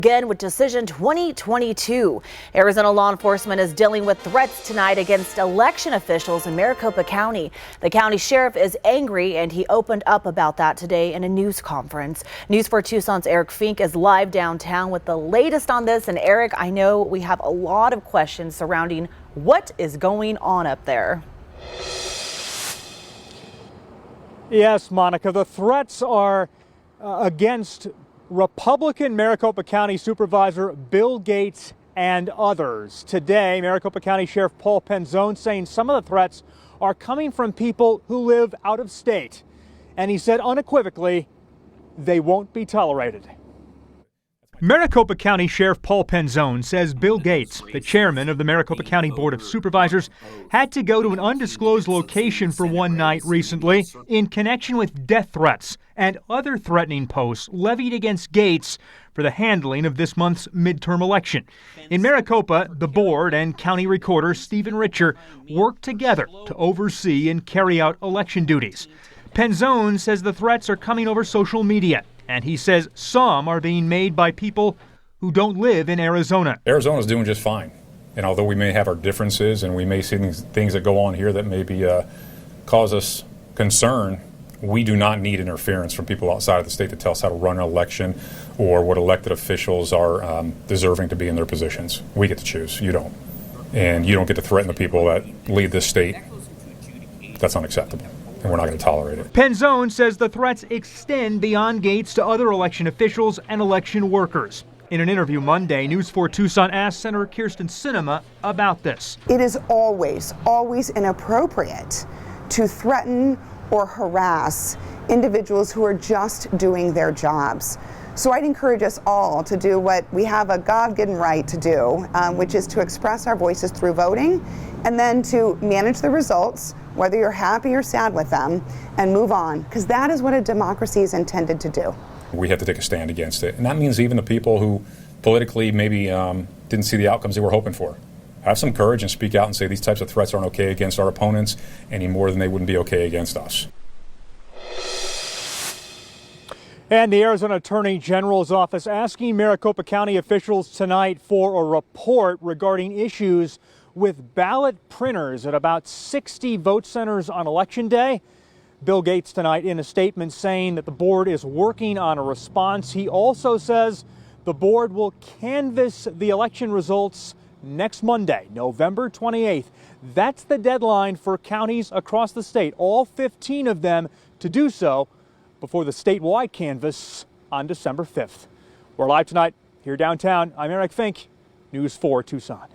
Again with Decision 2022. Arizona law enforcement is dealing with threats tonight against election officials in Maricopa County. The county sheriff is angry and he opened up about that today in a news conference. News 4 Tucson's Eric Fink is live downtown with the latest on this. And Eric, I know we have a lot of questions surrounding what is going on up there. Yes, Monica, the threats are against Republican Maricopa County Supervisor Bill Gates and others. Today, Maricopa County Sheriff Paul Penzone saying some of the threats are coming from people who live out of state. And he said unequivocally, they won't be tolerated. Maricopa County Sheriff Paul Penzone says Bill Gates, the chairman of the Maricopa County Board of Supervisors, had to go to an undisclosed location for one night recently in connection with death threats and other threatening posts levied against Gates for the handling of this month's midterm election. In Maricopa, the board and county recorder Stephen Richer worked together to oversee and carry out election duties. Penzone says the threats are coming over social media. And he says some are being made by people who don't live in Arizona. Arizona's doing just fine. And although we may have our differences and we may see things that go on here that maybe cause us concern, we do not need interference from people outside of the state to tell us how to run an election or what elected officials are deserving to be in their positions. We get to choose. You don't. And you don't get to threaten the people that lead this state. That's unacceptable. And we're not going to tolerate it. Penzone says the threats extend beyond Gates to other election officials and election workers. In an interview Monday, News 4 Tucson asked Senator Kirsten Sinema about this. It is always inappropriate to threaten or harass individuals who are just doing their jobs. So I'd encourage us all to do what we have a God-given right to do, which is to express our voices through voting and then to manage the results, whether you're happy or sad with them, and move on, because that is what a democracy is intended to do. We have to take a stand against it. And that means even the people who politically maybe didn't see the outcomes they were hoping for. Have some courage and speak out and say these types of threats aren't okay against our opponents any more than they wouldn't be okay against us. And the Arizona Attorney General's office asking Maricopa County officials tonight for a report regarding issues with ballot printers at about 60 vote centers on Election Day. Bill Gates tonight in a statement saying that the board is working on a response. He also says the board will canvass the election results next Monday, November 28th. That's the deadline for counties across the state, all 15 of them, to do so before the statewide canvass on December 5th. We're live tonight here downtown. I'm Eric Fink, News 4 Tucson.